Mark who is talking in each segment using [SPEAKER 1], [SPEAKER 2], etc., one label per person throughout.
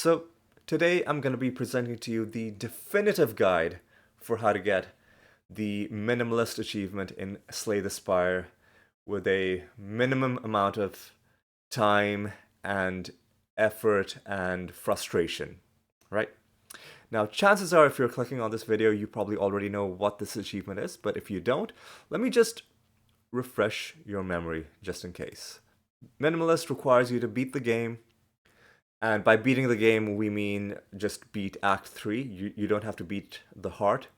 [SPEAKER 1] So today I'm going to be presenting to you the definitive guide for how to get the Minimalist achievement in Slay the Spire with a minimum amount of time and effort and frustration, right? Now, chances are if you're clicking on this video, you probably already know what this achievement is, but if you don't, let me just refresh your memory just in case. Minimalist requires you to beat the game, and by beating the game, we mean just beat Act 3. You don't have to beat the heart.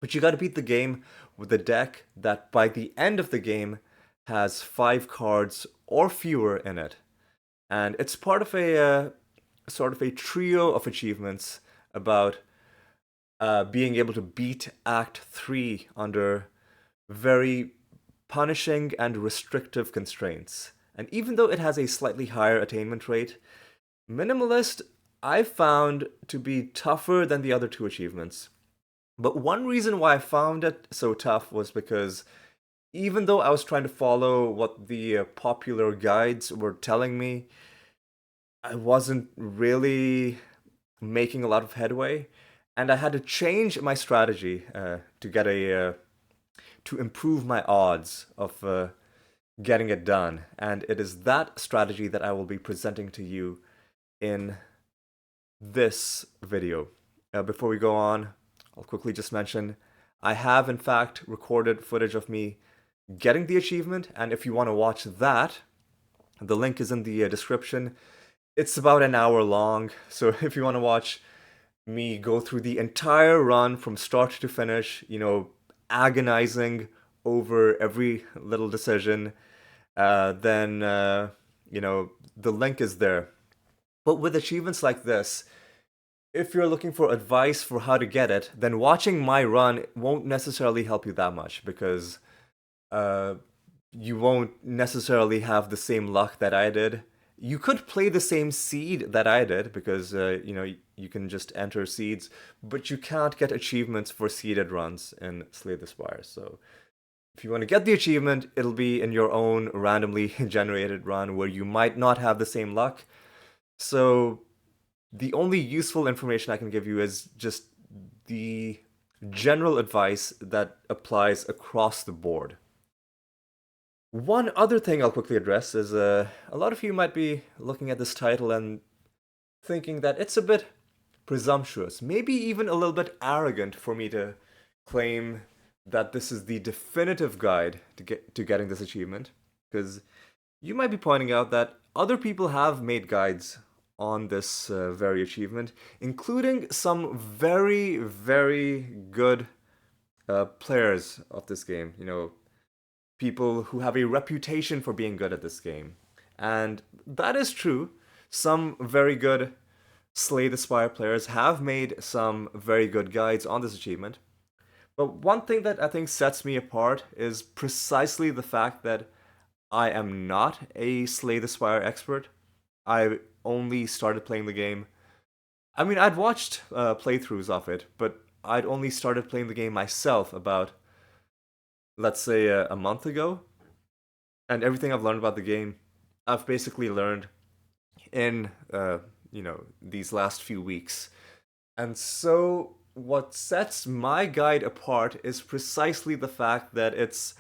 [SPEAKER 1] But you gotta beat the game with a deck that by the end of the game has 5 cards or fewer in it. And it's part of a sort of a trio of achievements about being able to beat Act 3 under very punishing and restrictive constraints. And even though it has a slightly higher attainment rate, Minimalist I found to be tougher than the other two achievements. But one reason why I found it so tough was because even though I was trying to follow what the popular guides were telling me, I wasn't really making a lot of headway, and I had to change my strategy to get a to improve my odds of getting it done. And it is that strategy that I will be presenting to you in this video. Before we go on, I'll quickly just mention I have in fact recorded footage of me getting the achievement, and if you want to watch that, the link is in the description. It's about an hour long, so if you want to watch me go through the entire run from start to finish, agonizing over every little decision, then the link is there. But with achievements like this, if you're looking for advice for how to get it, then watching my run won't necessarily help you that much because you won't necessarily have the same luck that I did. You could play the same seed that I did because you can just enter seeds, but you can't get achievements for seeded runs in Slay the Spire. So if you want to get the achievement, it'll be in your own randomly generated run where you might not have the same luck. So the only useful information I can give you is just the general advice that applies across the board. One other thing I'll quickly address is a lot of you might be looking at this title and thinking that it's a bit presumptuous, maybe even a little bit arrogant for me to claim that this is the definitive guide to getting this achievement, because you might be pointing out that other people have made guides on this very achievement, including some very, very good players of this game. People who have a reputation for being good at this game. And that is true. Some very good Slay the Spire players have made some very good guides on this achievement. But one thing that I think sets me apart is precisely the fact that I am not a Slay the Spire expert. I only started playing the game. I mean, I'd watched playthroughs of it, but I'd only started playing the game myself about, let's say, a month ago. And everything I've learned about the game, I've basically learned in, these last few weeks. And so what sets my guide apart is precisely the fact that it's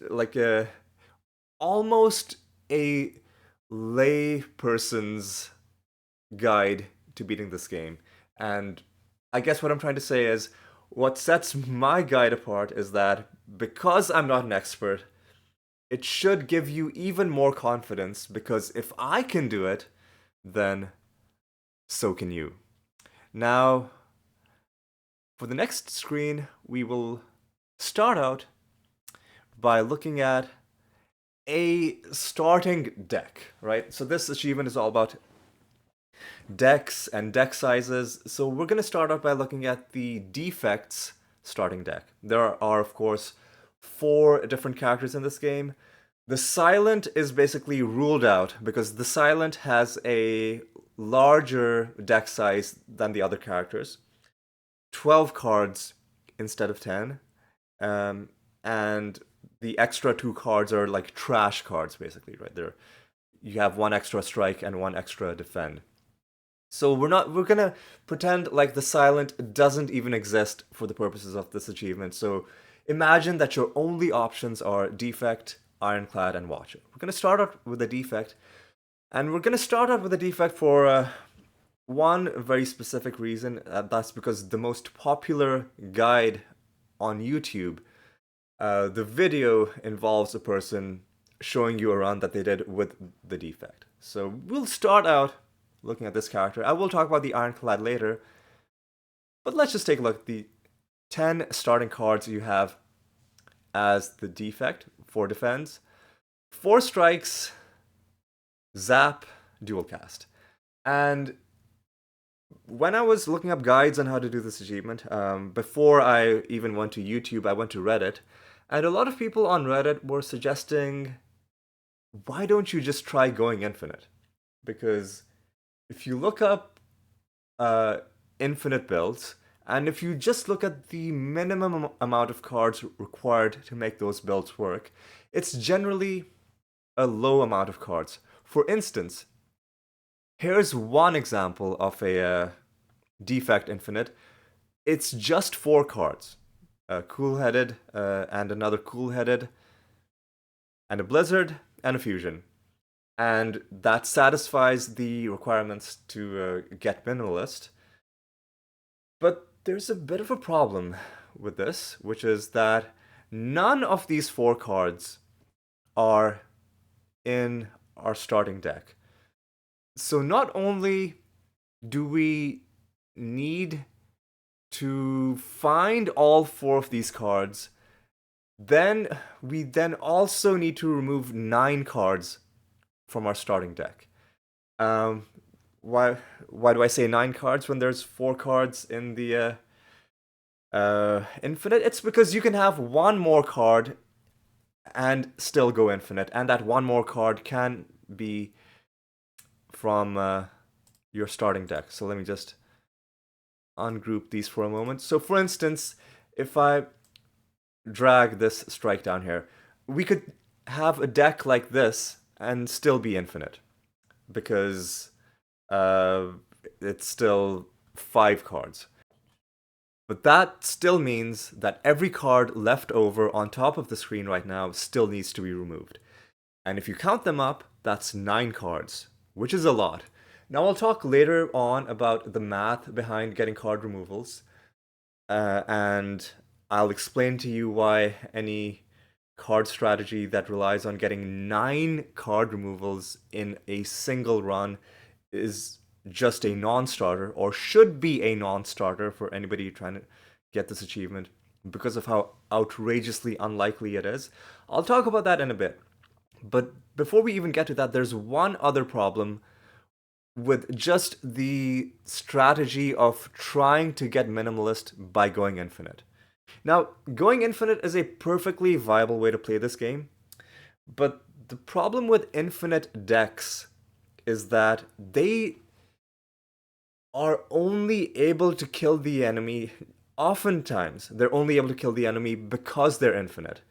[SPEAKER 1] like almost a lay person's guide to beating this game. And I guess what I'm trying to say is what sets my guide apart is that because I'm not an expert, it should give you even more confidence, because if I can do it, then so can you. Now, for the next screen, we will start out by looking at a starting deck, right? So this achievement is all about decks and deck sizes. So we're going to start out by looking at the defects starting deck. There are, of course, 4 different characters in this game. The Silent is basically ruled out because the Silent has a larger deck size than the other characters. 12 cards instead of 10. And the extra 2 cards are like trash cards, basically, right? you have one extra strike and one extra defend. So we're gonna pretend like the silent doesn't even exist for the purposes of this achievement. So imagine that your only options are defect, ironclad, and watcher. We're gonna start out with a defect, and we're gonna start out with a defect for one very specific reason. That's because the most popular guide on YouTube, the video involves a person showing you a run that they did with the defect. So we'll start out looking at this character. I will talk about the ironclad later, but let's just take a look at the 10 starting cards you have as the defect for defense. 4 strikes, zap, dual cast. And when I was looking up guides on how to do this achievement, before I even went to YouTube, I went to Reddit, and a lot of people on Reddit were suggesting, why don't you just try going infinite? Because if you look up infinite builds, and if you just look at the minimum amount of cards required to make those builds work, it's generally a low amount of cards. For instance, here's one example of a defect infinite. It's just 4 cards. A cool-headed, and another cool-headed, and a blizzard, and a fusion. And that satisfies the requirements to get minimalist. But there's a bit of a problem with this, which is that none of these 4 cards are in our starting deck. So not only do we need to find all 4 of these cards, then we also need to remove 9 cards from our starting deck. Why do I say 9 cards when there's 4 cards in the infinite? It's because you can have one more card and still go infinite, and that one more card can be from your starting deck. So let me just ungroup these for a moment. So for instance, if I drag this strike down here, we could have a deck like this and still be infinite, because it's still 5 cards. But that still means that every card left over on top of the screen right now still needs to be removed. And if you count them up, that's 9 cards, which is a lot. Now I'll talk later on about the math behind getting card removals, and I'll explain to you why any card strategy that relies on getting 9 card removals in a single run is just a non-starter, or should be a non-starter for anybody trying to get this achievement, because of how outrageously unlikely it is. I'll talk about that in a bit. But before we even get to that, there's one other problem with just the strategy of trying to get minimalist by going infinite. Now, going infinite is a perfectly viable way to play this game, but the problem with infinite decks is that they are only able to kill the enemy. Oftentimes, they're only able to kill the enemy because they're infinite.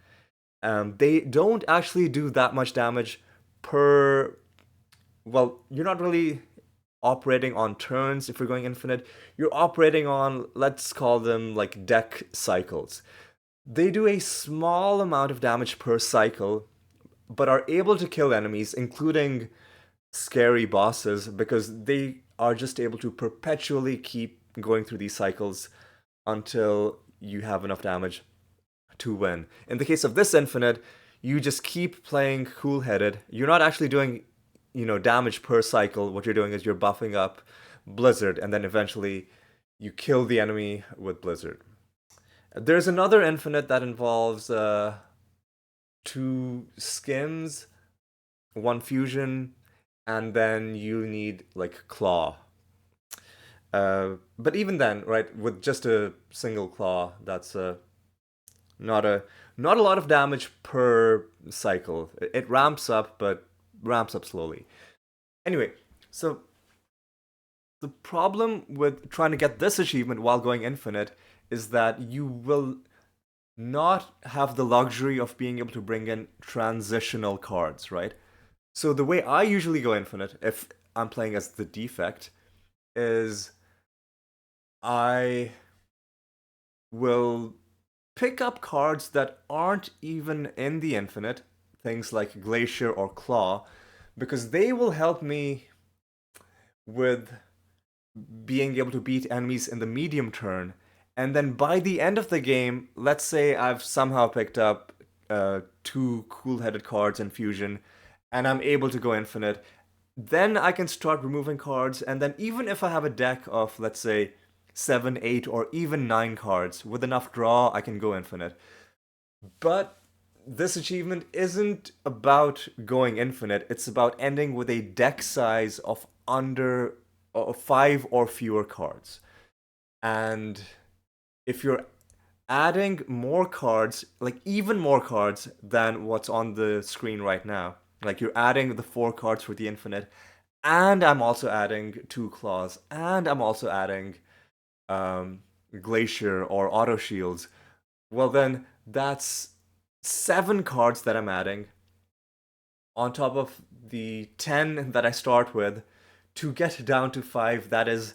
[SPEAKER 1] They don't actually do that much damage per... Well, you're not really operating on turns if you're going infinite. You're operating on, let's call them like deck cycles. They do a small amount of damage per cycle, but are able to kill enemies, including scary bosses, because they are just able to perpetually keep going through these cycles until you have enough damage to win. In the case of this infinite, you just keep playing cool-headed. You're not actually doing, damage per cycle. What you're doing is you're buffing up Blizzard, and then eventually you kill the enemy with Blizzard. There's another infinite that involves 2 skims, 1 fusion, and then you need like claw. But even then, right, with just a single claw, that's not a lot of damage per cycle. It ramps up, but ramps up slowly. Anyway, so the problem with trying to get this achievement while going infinite is that you will not have the luxury of being able to bring in transitional cards, right? So the way I usually go infinite, if I'm playing as the defect, is I will pick up cards that aren't even in the infinite, things like Glacier or Claw, because they will help me with being able to beat enemies in the medium turn. And then by the end of the game, let's say I've somehow picked up two cool-headed cards in Fusion, and I'm able to go infinite. Then I can start removing cards, and then even if I have a deck of, let's say, 7, 8, or even 9 cards, with enough draw, I can go infinite. But this achievement isn't about going infinite, it's about ending with a deck size of under 5 or fewer cards. And if you're adding more cards, like even more cards than what's on the screen right now, like you're adding the 4 cards for the infinite, and I'm also adding 2 claws, and I'm also adding um, Glacier or Auto Shields, well, then that's 7 cards that I'm adding on top of the 10 that I start with to get down to 5. That's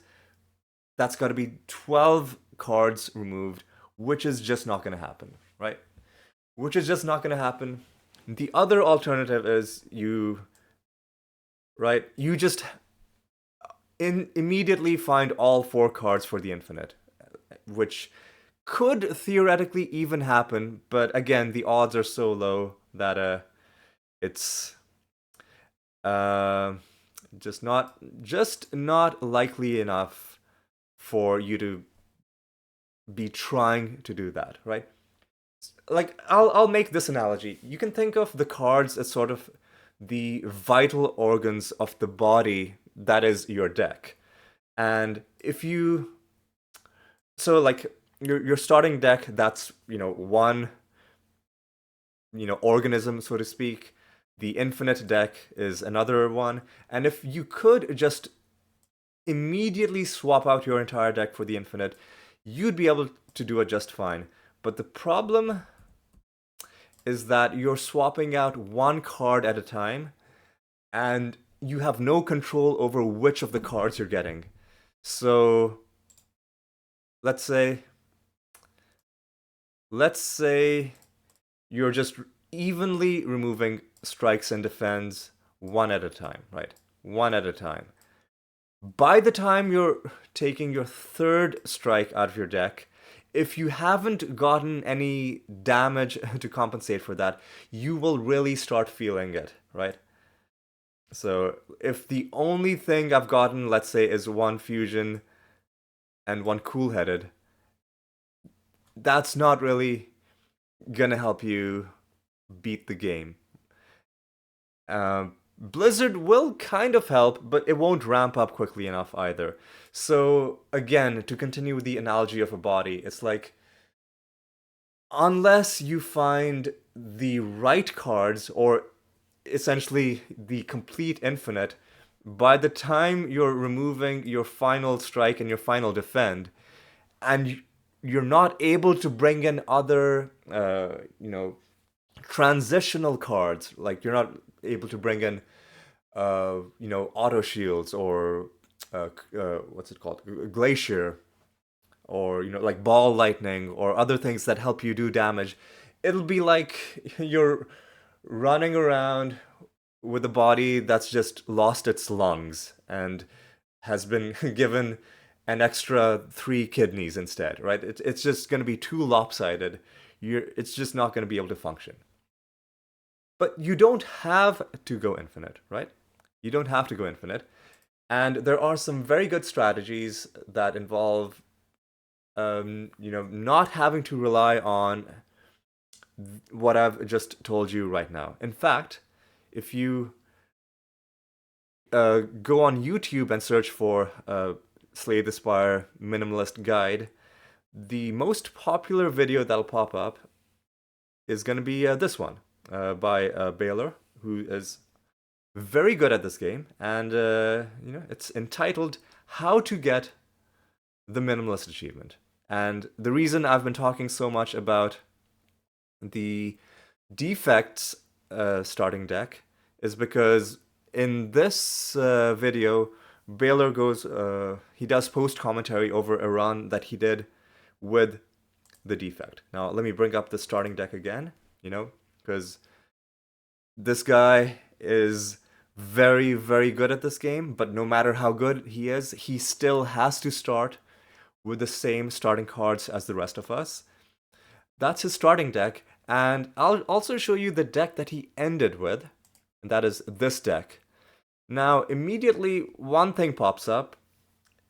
[SPEAKER 1] got to be 12 cards removed, which is just not going to happen, right? Which is just not going to happen. The other alternative is you just immediately find all 4 cards for the infinite, which could theoretically even happen, but again, the odds are so low that it's uh, just not likely enough for you to be trying to do that, right? Like I'll make this analogy. You can think of the cards as sort of the vital organs of the body that is your deck. And if you so like your starting deck, that's, one, organism, so to speak. The infinite deck is another one. And if you could just immediately swap out your entire deck for the infinite, you'd be able to do it just fine. But the problem is that you're swapping out one card at a time, and you have no control over which of the cards you're getting. So let's say let's say you're just evenly removing strikes and defense one at a time, right? One at a time. By the time you're taking your third strike out of your deck, if you haven't gotten any damage to compensate for that, you will really start feeling it, right? So if the only thing I've gotten, let's say, is one fusion and one cool-headed, that's not really gonna help you beat the game. Blizzard will kind of help, but it won't ramp up quickly enough either. So again, to continue with the analogy of a body, it's like unless you find the right cards, or essentially the complete infinite, by the time you're removing your final strike and your final defend, and you're not able to bring in other, transitional cards, like you're not able to bring in, auto shields or what's it called, glacier, or like ball lightning or other things that help you do damage. It'll be like you're running around with a body that's just lost its lungs and has been given an extra 3 kidneys instead, right? It's just going to be too lopsided. It's just not going to be able to function. But you don't have to go infinite, right? You don't have to go infinite. And there are some very good strategies that involve, not having to rely on what I've just told you right now. In fact, if you go on YouTube and search for Slay the Spire Minimalist Guide, the most popular video that'll pop up is going to be this one by Baylor, who is very good at this game, and it's entitled "How to Get the Minimalist Achievement." And the reason I've been talking so much about the defects starting deck is because in this video, Baylor he does post commentary over a run that he did with the defect. Now, let me bring up the starting deck again, because this guy is very, very good at this game, but no matter how good he is, he still has to start with the same starting cards as the rest of us. That's his starting deck, and I'll also show you the deck that he ended with, and that is this deck. Now, immediately, one thing pops up,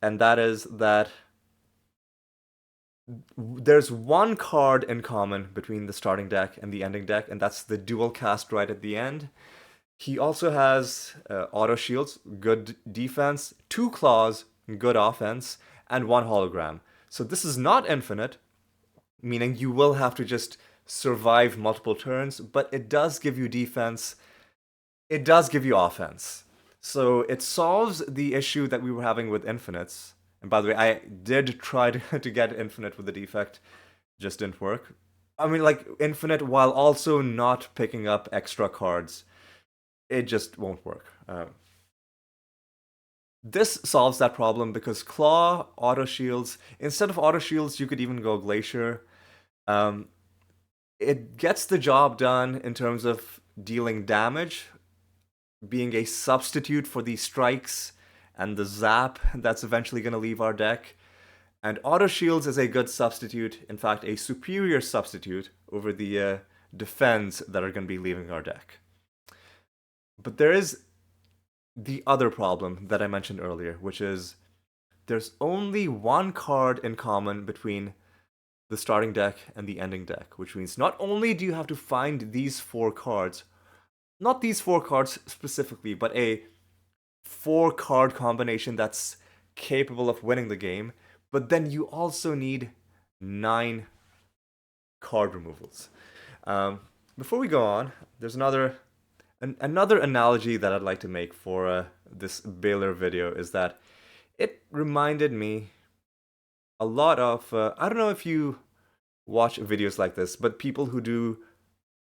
[SPEAKER 1] and that is that there's one card in common between the starting deck and the ending deck, and that's the dual cast right at the end. He also has auto shields, good defense, 2 claws, good offense, and 1 hologram. So this is not infinite, meaning you will have to just survive multiple turns, but it does give you defense, it does give you offense. So it solves the issue that we were having with infinites. And by the way, I did try to get infinite with the defect, just didn't work. I mean, like, infinite while also not picking up extra cards. It just won't work. This solves that problem because Claw, Auto Shields, instead of Auto Shields, you could even go Glacier. It gets the job done in terms of dealing damage, being a substitute for the strikes and the zap that's eventually going to leave our deck. And Auto Shields is a good substitute, in fact, a superior substitute over the defense that are going to be leaving our deck. But there is the other problem that I mentioned earlier, which is there's only one card in common between the starting deck and the ending deck, which means not only do you have to find these 4 cards, not these 4 cards specifically, but a 4-card combination that's capable of winning the game, but then you also need 9 card removals. Before we go on, there's another analogy that I'd like to make for this Baylor video is that it reminded me a lot of, I don't know if you watch videos like this, but people who do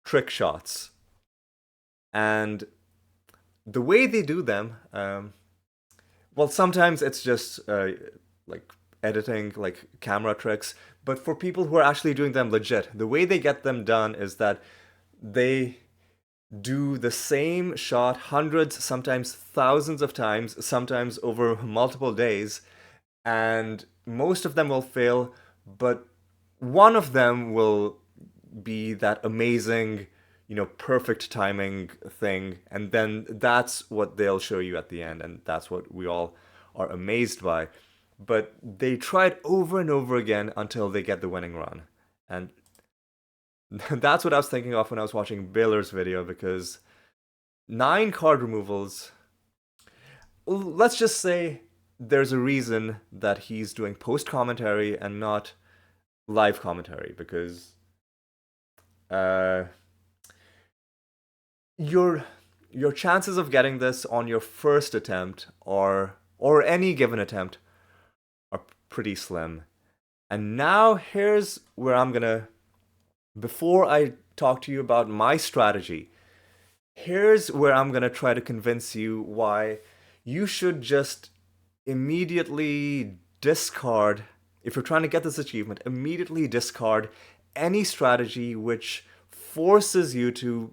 [SPEAKER 1] trick shots. And the way they do them, well, sometimes it's just like editing, like camera tricks, but for people who are actually doing them legit, the way they get them done is that they do the same shot hundreds, sometimes thousands of times, sometimes over multiple days, and most of them will fail, but one of them will be that amazing, perfect timing thing, and then that's what they'll show you at the end, and that's what we all are amazed by. But they try it over and over again until they get the winning run. And that's what I was thinking of when I was watching Baylor's video, because 9 card removals, let's just say there's a reason that he's doing post commentary and not live commentary, because your chances of getting this on your first attempt or any given attempt are pretty slim. And now here's where I'm gonna, before I talk to you about my strategy, here's where I'm gonna try to convince you why you should just immediately discard, if you're trying to get this achievement, immediately discard any strategy which forces you to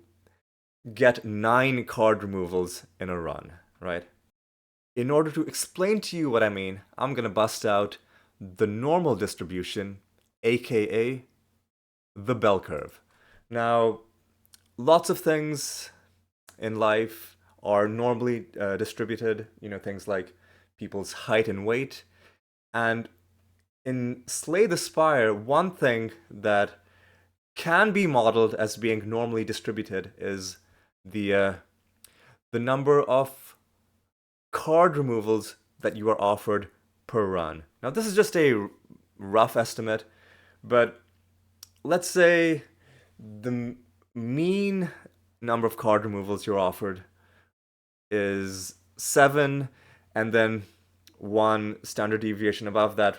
[SPEAKER 1] get 9 card removals in a run, right? In order to explain to you what I mean, I'm gonna bust out the normal distribution, aka the bell curve. Now, lots of things in life are normally distributed, things like people's height and weight. And in Slay the Spire, one thing that can be modeled as being normally distributed is the number of card removals that you are offered per run. Now, this is just a rough estimate, but let's say the mean number of card removals you're offered is 7, and then 1 standard deviation above that,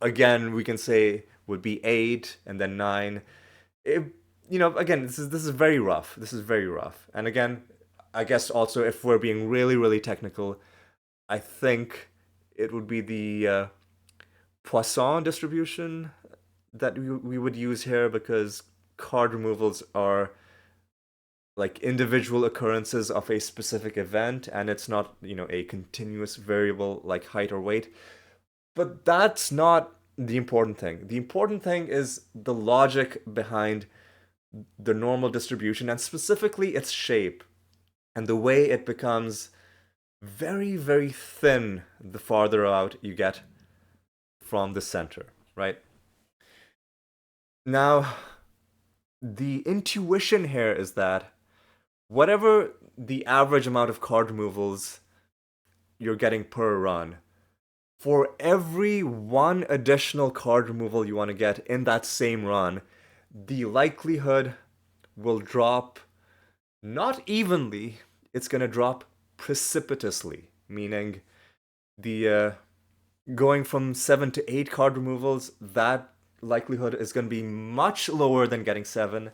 [SPEAKER 1] again, we can say would be 8, and then 9. Again, this is very rough. This is very rough. And again, I guess also if we're being really, really technical, I think it would be the Poisson distribution that we would use here because card removals are like individual occurrences of a specific event and it's not, a continuous variable like height or weight. But that's not the important thing. The important thing is the logic behind the normal distribution and specifically its shape and the way it becomes very, very thin the farther out you get from the center, right? Now, the intuition here is that whatever the average amount of card removals you're getting per run, for every one additional card removal you want to get in that same run, the likelihood will drop not evenly, it's going to drop precipitously, meaning the going from 7 to 8 card removals, that likelihood is going to be much lower than getting 7,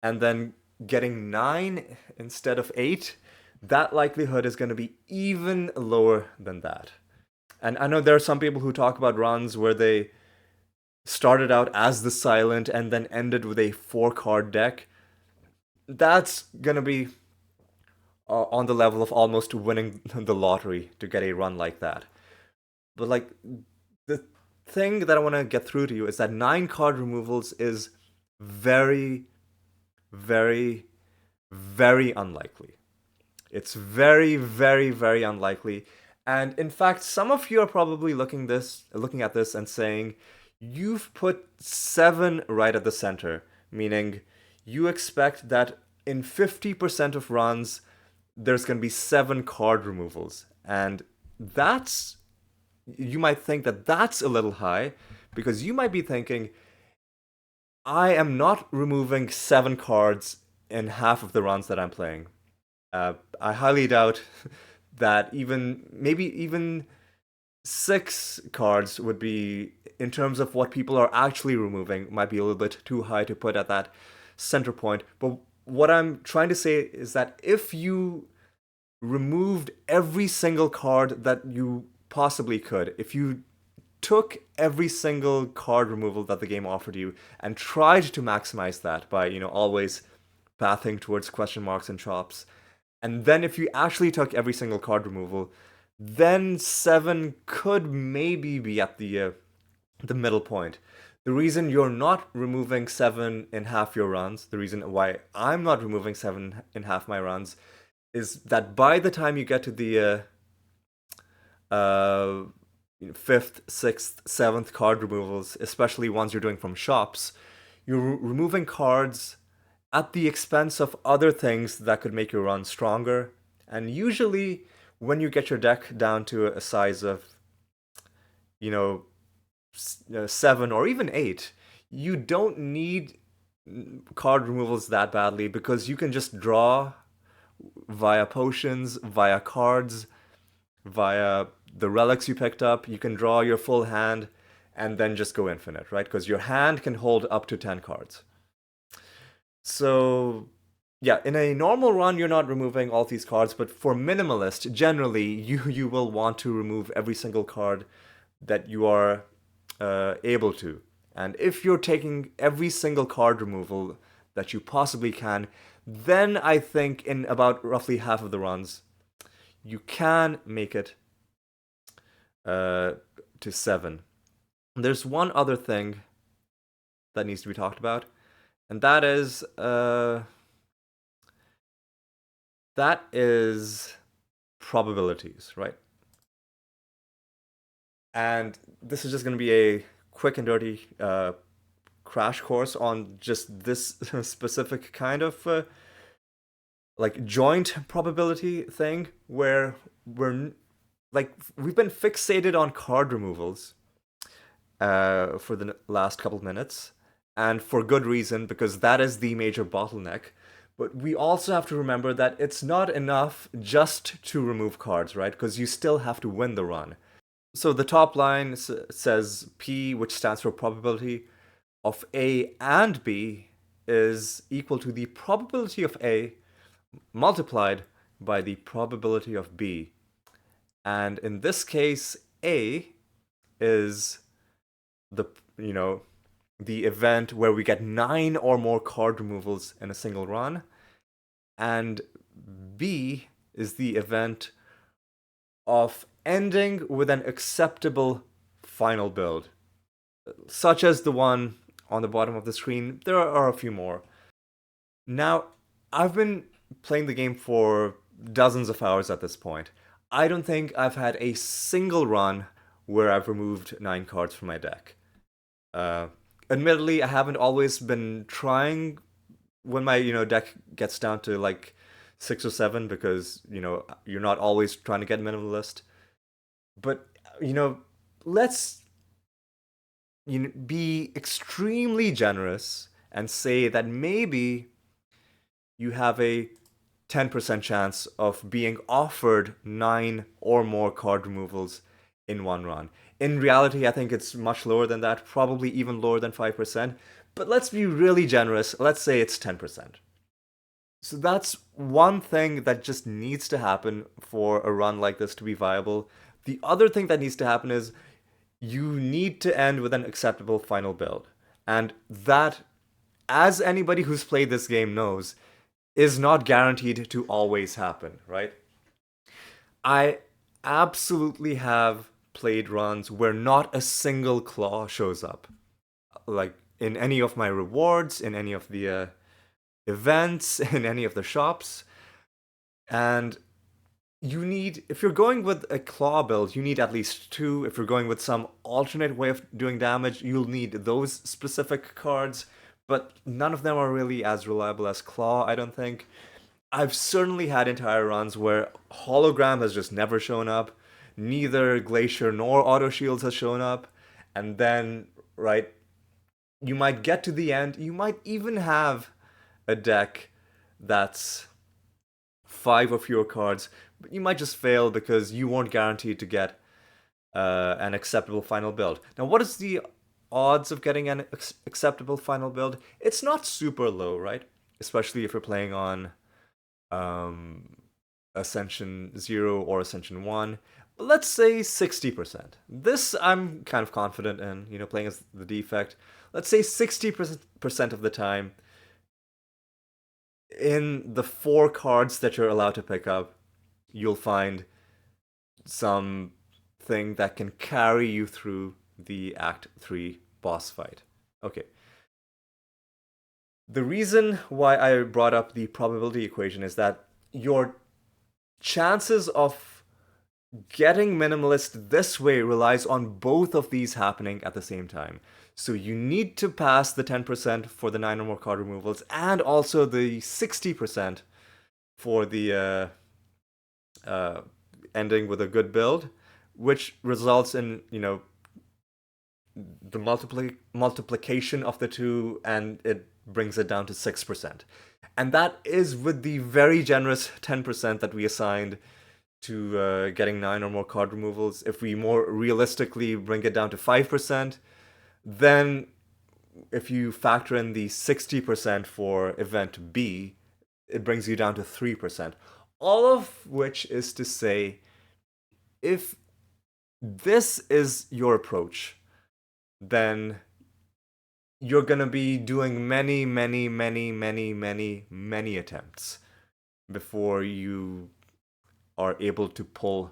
[SPEAKER 1] and then getting 9 instead of 8, that likelihood is going to be even lower than that. And I know there are some people who talk about runs where they started out as the silent and then ended with a 4 card deck. That's going to be on the level of almost winning the lottery to get a run like that. But like the thing that I want to get through to you is that 9 card removals is very, very, very unlikely. It's very, very, very unlikely. And in fact, some of you are probably looking at this and saying, you've put 7 right at the center, meaning you expect that in 50% of runs, there's going to be 7 card removals. And you might think that that's a little high because you might be thinking, I am not removing 7 cards in half of the runs that I'm playing. I highly doubt that maybe even 6 cards would be, in terms of what people are actually removing, might be a little bit too high to put at that center point. But what I'm trying to say is that if you removed every single card that you possibly could, if you took every single card removal that the game offered you and tried to maximize that by, always pathing towards question marks and chops, and then if you actually took every single card removal, then 7 could maybe be at the middle point. The reason you're not removing 7 in half your runs, the reason why I'm not removing 7 in half my runs, is that by the time you get to the fifth, sixth, seventh card removals, especially ones you're doing from shops, you're removing cards at the expense of other things that could make your run stronger. And usually, when you get your deck down to a size of, 7 or even 8, you don't need card removals that badly because you can just draw via potions, via cards, via the relics you picked up. You can draw your full hand and then just go infinite, right? Because your hand can hold up to 10 cards. So, yeah, in a normal run, you're not removing all these cards, but for Minimalist, generally, you will want to remove every single card that you are able to. And if you're taking every single card removal that you possibly can, then I think in about roughly half of the runs, you can make it to 7. There's one other thing that needs to be talked about, and that is probabilities, right? And this is just going to be a quick and dirty crash course on just this specific kind of like joint probability thing where we've been fixated on card removals for the last couple of minutes, and for good reason because that is the major bottleneck. But we also have to remember that it's not enough just to remove cards, right? Because you still have to win the run. So the top line says P, which stands for probability of A and B, is equal to the probability of A multiplied by the probability of B. And in this case, A is the, you know, the event where we get 9 or more card removals in a single run. And B is the event of ending with an acceptable final build, such as the one on the bottom of the screen. There are a few more. Now, I've been playing the game for dozens of hours at this point. I don't think I've had a single run where I've removed 9 cards from my deck. Admittedly, I haven't always been trying when my deck gets down to like 6 or 7, because you're not always trying to get minimalist. But let's be extremely generous and say that maybe you have a 10% chance of being offered 9 or more card removals in one run. In reality, I think it's much lower than that, probably even lower than 5%. But let's be really generous. Let's say it's 10%. So that's one thing that just needs to happen for a run like this to be viable. The other thing that needs to happen is you need to end with an acceptable final build. And that, as anybody who's played this game knows, is not guaranteed to always happen, right? I absolutely have played runs where not a single claw shows up. Like in any of my rewards, in any of the events, in any of the shops. And if you're going with a claw build, you need at least 2. If you're going with some alternate way of doing damage, you'll need those specific cards. But none of them are really as reliable as claw, I don't think. I've certainly had entire runs where hologram has just never shown up. Neither glacier nor auto shields has shown up. And then, right, you might get to the end. You might even have a deck that's 5 or fewer cards, but you might just fail because you weren't guaranteed to get an acceptable final build. Now, what is the odds of getting an acceptable final build? It's not super low, right? Especially if you're playing on Ascension 0 or Ascension 1. But let's say 60%. This I'm kind of confident in, playing as the defect. Let's say 60% of the time, in the 4 cards that you're allowed to pick up, you'll find something that can carry you through the Act 3 boss fight. Okay. The reason why I brought up the probability equation is that your chances of getting minimalist this way relies on both of these happening at the same time. So you need to pass the 10% for the 9 or more card removals, and also the 60% for the ending with a good build, which results in, the multiplication of the two, and it brings it down to 6%. And that is with the very generous 10% that we assigned to getting 9 or more card removals. If we more realistically bring it down to 5%, then if you factor in the 60% for event B, it brings you down to 3%. All of which is to say, if this is your approach, then you're going to be doing many, many, many, many, many, many attempts before you are able to pull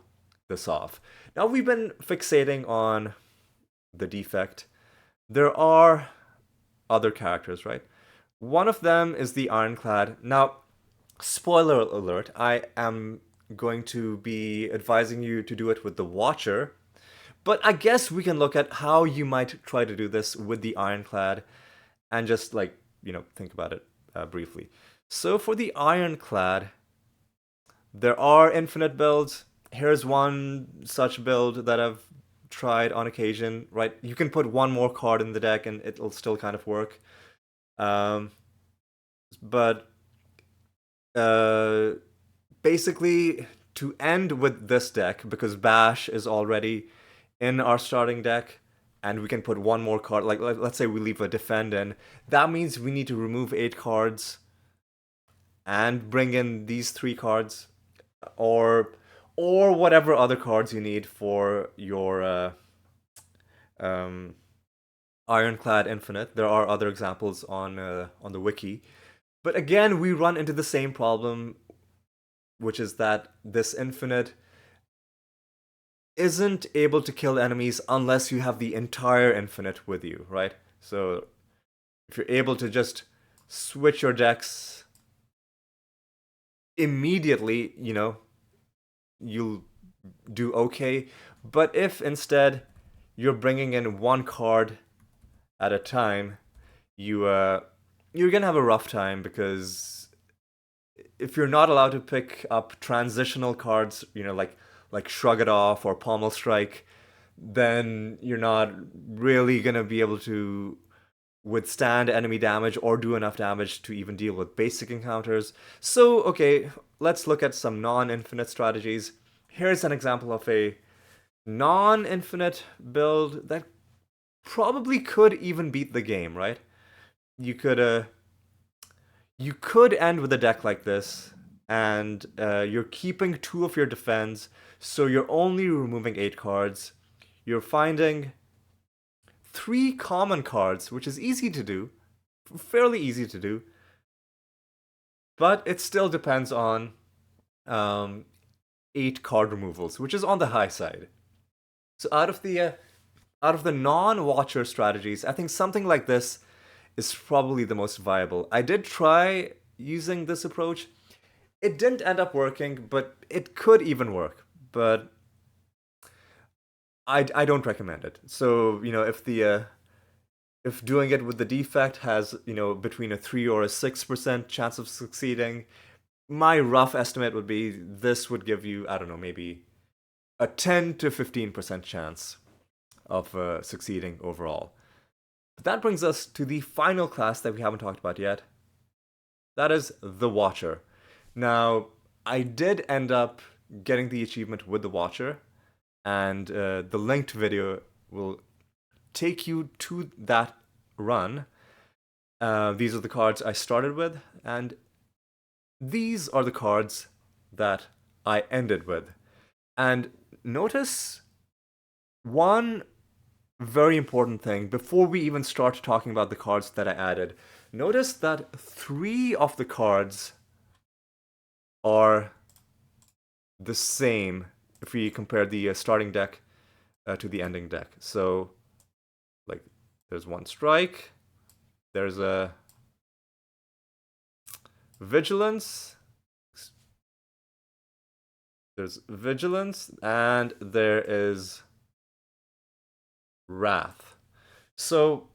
[SPEAKER 1] this off. Now, we've been fixating on the defect. There are other characters, right? One of them is the Ironclad. Now, spoiler alert, I am going to be advising you to do it with the Watcher, but I guess we can look at how you might try to do this with the Ironclad and just think about it briefly. So for the Ironclad, there are infinite builds. Here's one such build that I've tried on occasion, right? You can put one more card in the deck and it'll still kind of work. But basically, to end with this deck, because Bash is already in our starting deck, and we can put one more card, like let's say we leave a Defend in, that means we need to remove 8 cards and bring in these 3 cards. or or whatever other cards you need for your um, Ironclad Infinite. There are other examples on the wiki, but again, we run into the same problem, which is that this Infinite isn't able to kill enemies unless you have the entire Infinite with you, right? So if you're able to just switch your decks immediately, you'll do okay. But if instead you're bringing in one card at a time, you're gonna have a rough time because if you're not allowed to pick up transitional cards, like Shrug It Off or Pommel Strike, then you're not really gonna be able to withstand enemy damage or do enough damage to even deal with basic encounters. So, okay, let's look at some non-infinite strategies. Here's an example of a non-infinite build that probably could even beat the game, right? You could you could end with a deck like this, and you're keeping two of your defense, so you're only removing 8 cards. You're finding 3 common cards, which is easy to do, fairly easy to do, but it still depends on um, 8 card removals, which is on the high side. So out of the non-watcher strategies, I think something like this is probably the most viable. I did try using this approach. It didn't end up working, but it could even work. But I don't recommend it. So, if doing it with the defect has, between a 3 or a 6% chance of succeeding, my rough estimate would be this would give you, I don't know, maybe a 10 to 15% chance of succeeding overall. But that brings us to the final class that we haven't talked about yet. That is the Watcher. Now, I did end up getting the achievement with the Watcher, and the linked video will take you to that run. These are the cards I started with, and these are the cards that I ended with. And notice one very important thing before we even start talking about the cards that I added. Notice that 3 of the cards are the same if we compare the starting deck to the ending deck. So, like, there's one strike, there's a vigilance, and there is wrath. So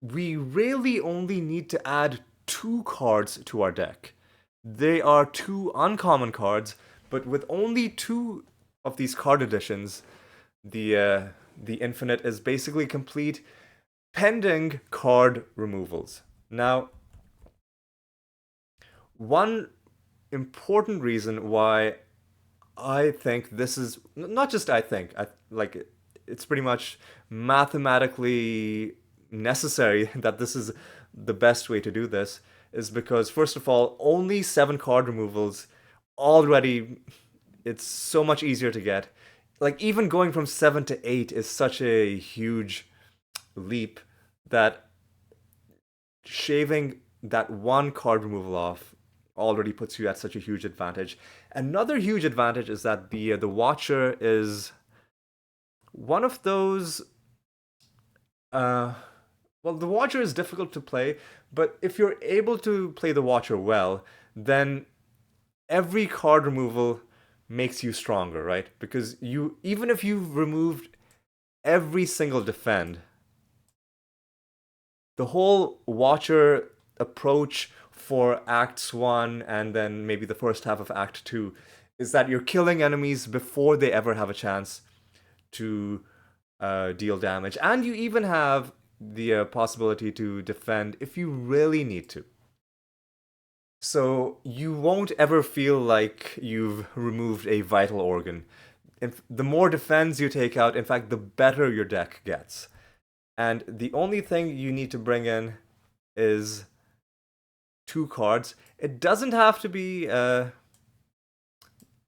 [SPEAKER 1] we really only need to add 2 cards to our deck. They are 2 uncommon cards, but with only 2 of these card additions, the infinite is basically complete, pending card removals. Now, one important reason why I think this is not just I think, it's pretty much mathematically necessary that this is the best way to do this is because first of all, only 7 card removals already it's so much easier to get. Like even going from 7 to 8 is such a huge leap that shaving that 1 card removal off already puts you at such a huge advantage. Another huge advantage is that the Watcher is one of those. Uh, well, the Watcher is difficult to play, but if you're able to play the Watcher well, then every card removal makes you stronger, right? Because you even if you've removed every single defend, the whole Watcher approach for Acts 1 and then maybe the first half of Act 2 is that you're killing enemies before they ever have a chance to deal damage. And you even have the possibility to defend if you really need to. So you won't ever feel like you've removed a vital organ. If the more defense you take out, in fact, the better your deck gets. And the only thing you need to bring in is 2 cards. It doesn't have to be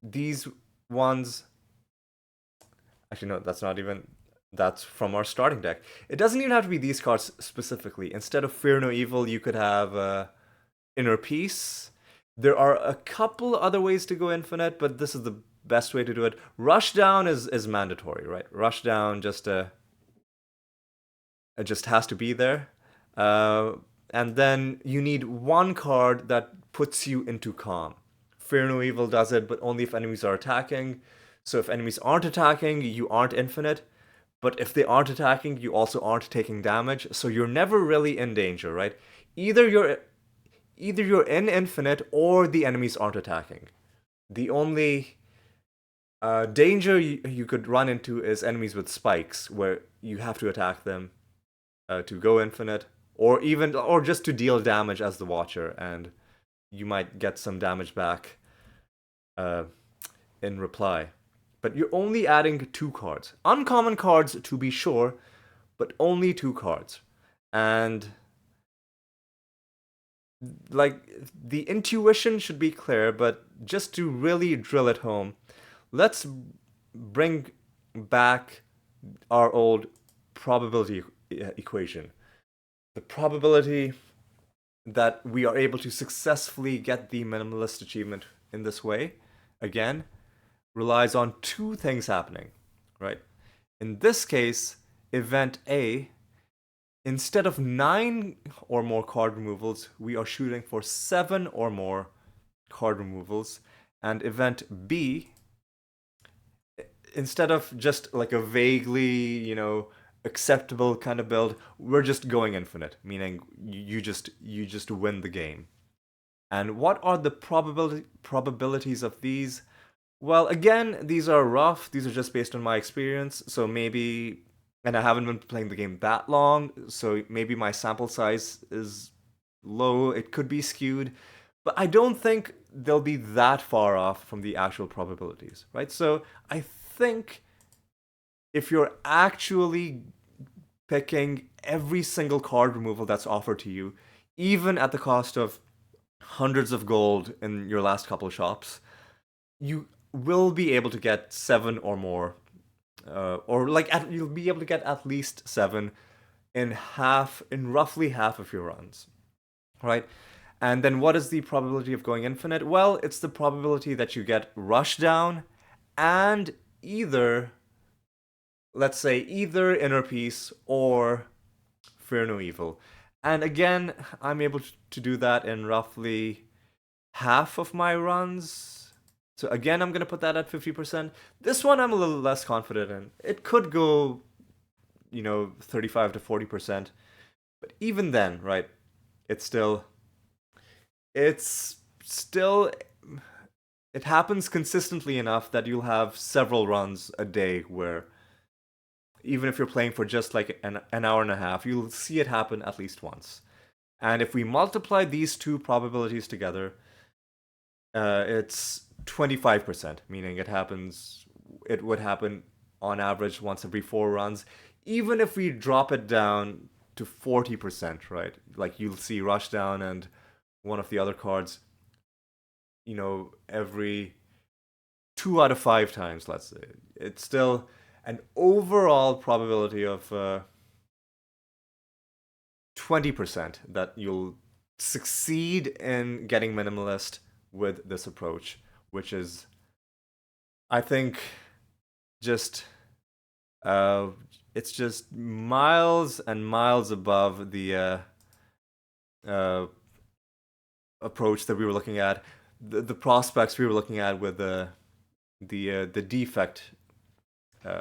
[SPEAKER 1] these ones, actually no, that's not even, that's from our starting deck. It doesn't even have to be these cards specifically. Instead of Fear No Evil, you could have Inner Peace. There are a couple other ways to go infinite, but this is the best way to do it. Rush Down is mandatory, right? Rush Down just it just has to be there. Uh, and then you need one card that puts you into calm. Fear No Evil does it, but only if enemies are attacking. So if enemies aren't attacking, you aren't infinite. But if they aren't attacking, you also aren't taking damage. So you're never really in danger, right? Either you're either you're in infinite or the enemies aren't attacking. The only danger you could run into is enemies with spikes, where you have to attack them to go infinite, or just to deal damage as the Watcher, and you might get some damage back uh, in reply. But you're only adding 2 cards, uncommon cards to be sure, but only 2 cards, and like the intuition should be clear, but just to really drill it home, let's bring back our old probability equation. The probability that we are able to successfully get the minimalist achievement in this way, again, relies on 2 things happening, right? In this case, event A, instead of 9 or more card removals, we are shooting for 7 or more card removals. And event B, instead of just like a vaguely, acceptable kind of build, we're just going infinite, meaning you just win the game. And what are the probabilities of these? Well, again, these are rough. These are just based on my experience. So maybe, and I haven't been playing the game that long, so maybe my sample size is low. It could be skewed, but I don't think they'll be that far off from the actual probabilities, right? So I think if you're actually picking every single card removal that's offered to you, even at the cost of hundreds of gold in your last couple of shops, you will be able to get 7 or more, or like you'll be able to get at least 7 in roughly half of your runs, right? And then what is the probability of going infinite? Well, it's the probability that you get Rush Down and either, let's say, either Inner Peace or Fear No Evil. And again, I'm able to do that in roughly half of my runs. So again, I'm going to put that at 50%. This one I'm a little less confident in. It could go, 35 to 40%. But even then, right, it's still, it's still, it happens consistently enough that you'll have several runs a day where even if you're playing for just like an hour and a half, you'll see it happen at least once. And if we multiply these 2 probabilities together, it's 25%, meaning it would happen on average once every 4 runs. Even if we drop it down to 40%, right? Like you'll see Rush Down and one of the other cards, every 2 out of 5 times, let's say. It's still an overall probability of 20% that you'll succeed in getting minimalist with this approach, which is, I think, just it's just miles and miles above the uh, approach that we were looking at, the prospects we were looking at with the defect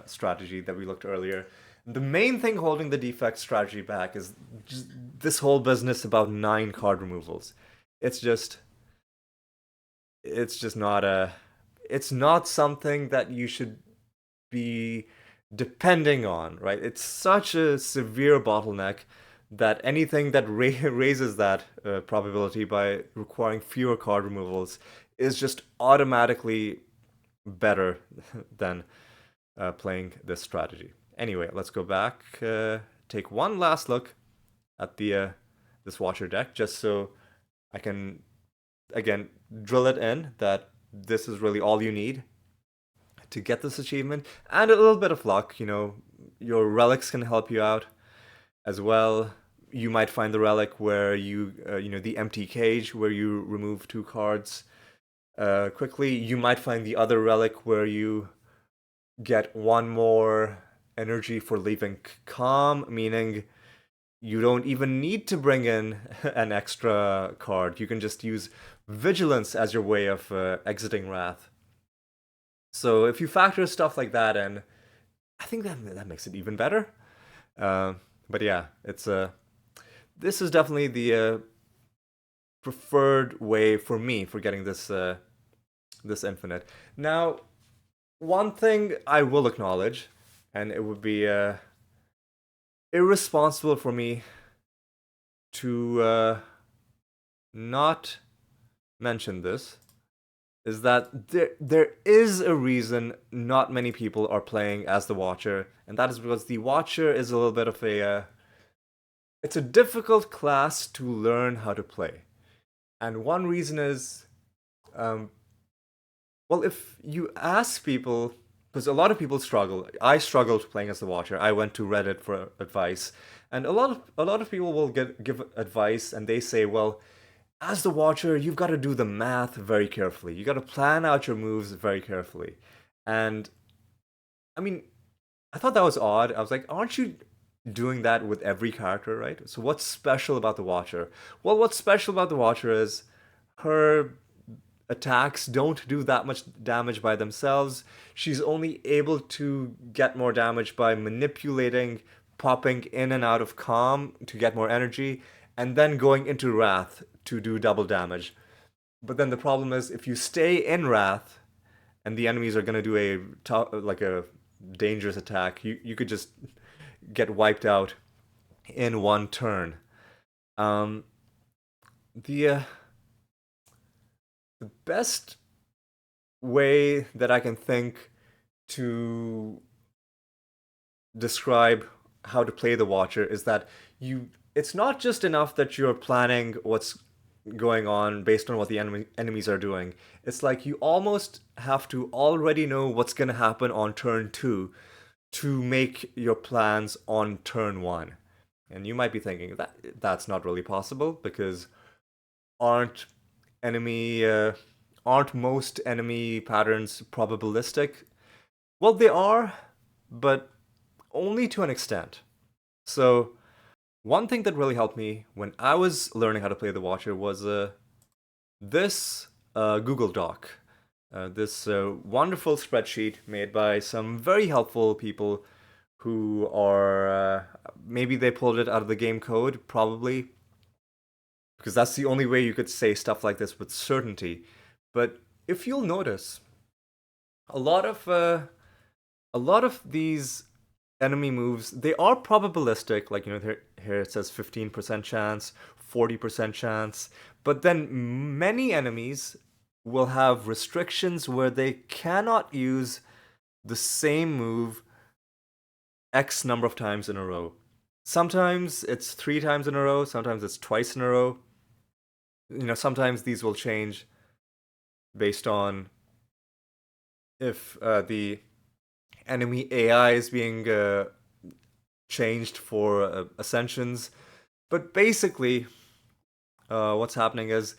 [SPEAKER 1] strategy that we looked earlier. The main thing holding the defect strategy back is just this whole business about 9 card removals. It's just not it's not something that you should be depending on, right? It's such a severe bottleneck that anything that raises that probability by requiring fewer card removals is just automatically better than playing this strategy. Anyway, let's go back, take one last look at the this Watcher deck, just so I can again drill it in that this is really all you need to get this achievement, and a little bit of luck. Your relics can help you out as well. You might find the relic where the empty cage where you remove two cards quickly. You might find the other relic where you get one more energy for leaving calm, meaning you don't even need to bring in an extra card. You can just use vigilance as your way of exiting wrath. So if you factor stuff like that in, I think that makes it even better. Uh, but yeah, it's this is definitely the preferred way for me for getting this infinite. Now, one thing I will acknowledge, and it would be irresponsible for me to not mention this, is that there is a reason not many people are playing as the Watcher, and that is because the Watcher is a little bit of a it's a difficult class to learn how to play. And one reason is, um, well, if you ask people, because a lot of people struggle. I struggled playing as the Watcher. I went to Reddit for advice, and a lot of people will give advice, and they say, well, as the Watcher, you've got to do the math very carefully. You got to plan out your moves very carefully. And I mean, I thought that was odd. I was like, aren't you doing that with every character, right? So what's special about the Watcher? Well, what's special about the Watcher is her attacks don't do that much damage by themselves. She's only able to get more damage by manipulating, popping in and out of calm to get more energy, and then going into wrath to do double damage. But then the problem is if you stay in wrath and the enemies are going to do a dangerous attack, you could just get wiped out in one turn. Um, the uh, the best way that I can think to describe how to play the Watcher is that it's not just enough that you're planning what's going on based on what the enemies are doing. It's like you almost have to already know what's going to happen on turn 2 to make your plans on turn 1. And you might be thinking that's not really possible because aren't enemy aren't most enemy patterns probabilistic? Well, they are, but only to an extent. So, one thing that really helped me when I was learning how to play the Watcher was this Google Doc. This wonderful spreadsheet made by some very helpful people who are maybe they pulled it out of the game code, probably, because that's the only way you could say stuff like this with certainty. But if you'll notice, a lot of these enemy moves, they are probabilistic. Like, here it says 15% chance, 40% chance. But then many enemies will have restrictions where they cannot use the same move X number of times in a row. Sometimes it's 3 times in a row, sometimes it's twice in a row. Sometimes these will change based on if the enemy AI is being changed for ascensions. But basically, what's happening is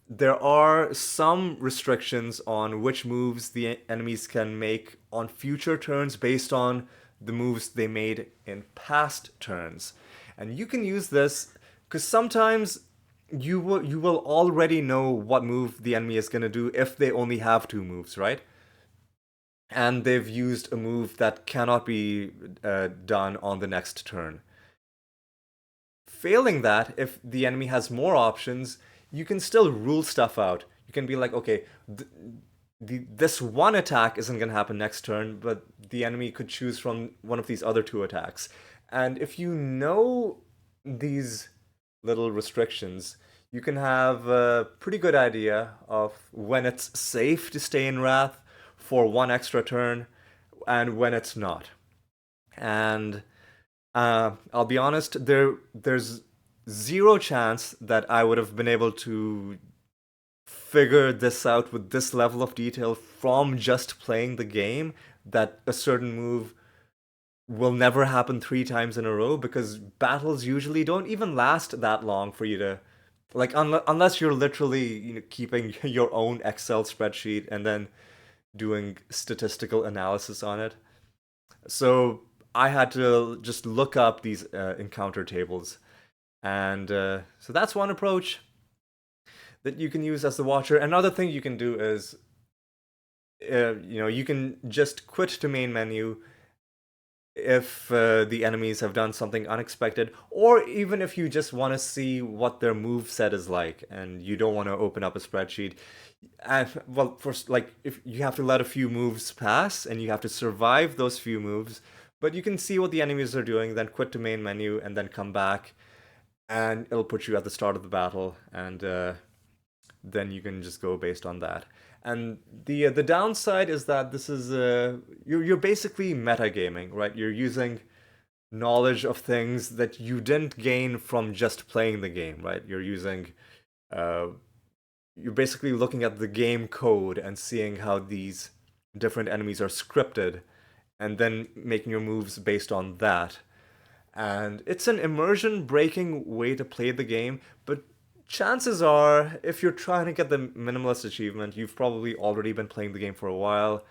[SPEAKER 1] there are some restrictions on which moves the enemies can make on future turns based on the moves they made in past turns. And you can use this because sometimes you will already know what move the enemy is going to do if they only have 2 moves, right? And they've used a move that cannot be done on the next turn. Failing that, if the enemy has more options, you can still rule stuff out. You can be like, okay, this one attack isn't going to happen next turn, but the enemy could choose from one of these other 2 attacks. And if you know these little restrictions, you can have a pretty good idea of when it's safe to stay in Wrath for 1 extra turn and when it's not. And I'll be honest, there's zero chance that I would have been able to figure this out with this level of detail from just playing the game, that a certain move will never happen 3 times in a row, because battles usually don't even last that long for you to, like, unless you're literally, keeping your own Excel spreadsheet and then doing statistical analysis on it. So I had to just look up these encounter tables, and so that's one approach that you can use as the watcher. Another thing you can do is, you can just quit to main menu if the enemies have done something unexpected, or even if you just want to see what their move set is like and you don't want to open up a spreadsheet. And, well, first, like, if you have to let a few moves pass and you have to survive those few moves, but you can see what the enemies are doing, then quit to main menu and then come back, and it'll put you at the start of the battle, and then you can just go based on that. And the downside is that this is you're basically metagaming, right? You're using knowledge of things that you didn't gain from just playing the game, right? Uh, you're basically looking at the game code and seeing how these different enemies are scripted, and then making your moves based on that. And it's an immersion breaking way to play the game, but chances are, if you're trying to get the minimalist achievement, you've probably already been playing the game for a while.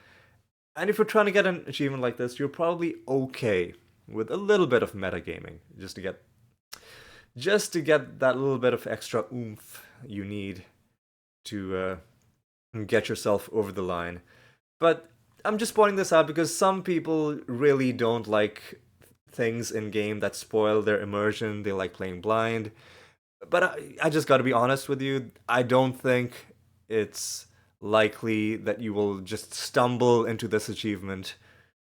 [SPEAKER 1] And if you're trying to get an achievement like this, you're probably okay with a little bit of metagaming, just to get that little bit of extra oomph you need to get yourself over the line. But I'm just pointing this out because some people really don't like things in game that spoil their immersion. They like playing blind. But I just got to be honest with you. I don't think it's likely that you will just stumble into this achievement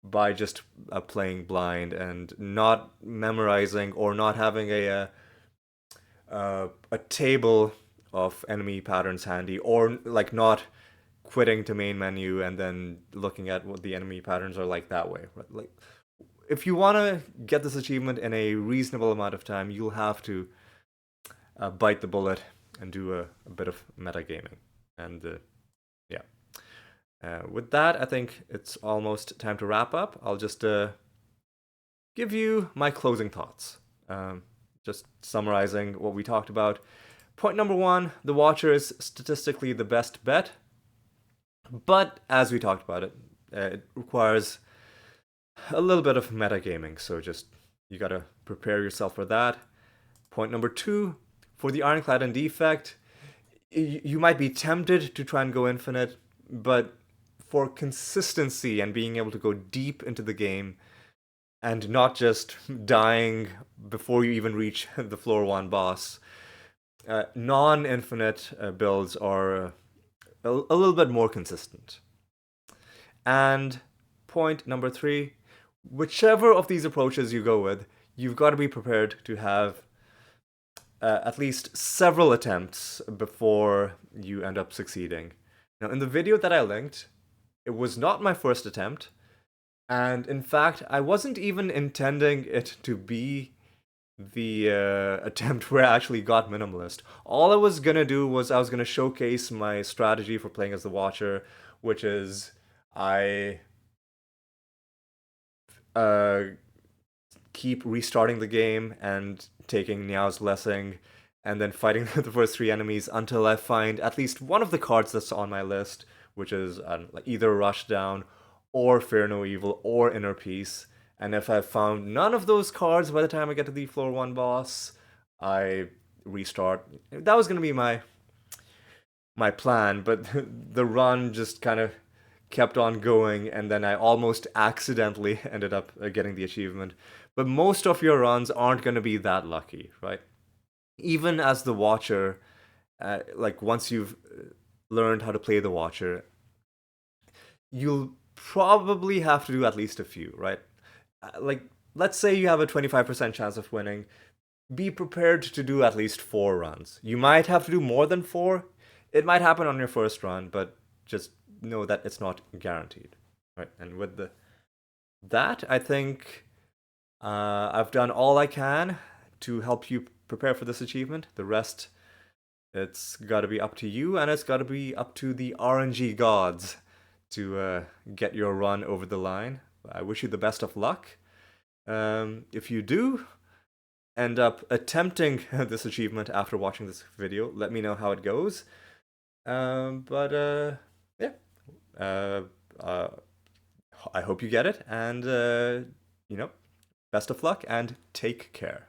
[SPEAKER 1] by just playing blind and not memorizing, or not having a table of enemy patterns handy, or like not quitting to main menu and then looking at what the enemy patterns are like that way. Right? Like, if you want to get this achievement in a reasonable amount of time, you'll have to bite the bullet and do a bit of metagaming. And yeah, with that, I think it's almost time to wrap up. I'll just give you my closing thoughts. Just summarizing what we talked about. Point number one, the Watcher is statistically the best bet, but as we talked about it requires a little bit of metagaming, so just you gotta prepare yourself for that. Point number two, for the Ironclad and Defect, you might be tempted to try and go infinite, but for consistency and being able to go deep into the game and not just dying before you even reach the floor 1 boss, non-infinite builds are a little bit more consistent. And point number three, whichever of these approaches you go with, you've got to be prepared to have at least several attempts before you end up succeeding. Now, in the video that I linked, it was not my first attempt, and in fact, I wasn't even intending it to be the attempt where I actually got Minimalist. All I was gonna do was I was gonna showcase my strategy for playing as the Watcher, which is I keep restarting the game and taking Niao's blessing, and then fighting the first 3 enemies until I find at least one of the cards that's on my list, which is like either Rushdown or Fear No Evil or Inner Peace. And if I've found none of those cards by the time I get to the floor 1 boss, I restart. That was gonna be my plan, but the run just kind of kept on going, and then I almost accidentally ended up getting the achievement. But most of your runs aren't going to be that lucky, right? Even as the Watcher, like once you've learned how to play the Watcher, you'll probably have to do at least a few, right? Like, let's say you have a 25% chance of winning. Be prepared to do at least 4 runs. You might have to do more than 4. It might happen on your first run, but just know that it's not guaranteed, right? And with that, I think I've done all I can to help you prepare for this achievement. The rest It's got to be up to you, and it's got to be up to the RNG gods to get your run over the line. I wish you the best of luck. If you do end up attempting this achievement after watching this video, let me know how it goes. But yeah, uh, uh, I hope you get it, and best of luck and take care.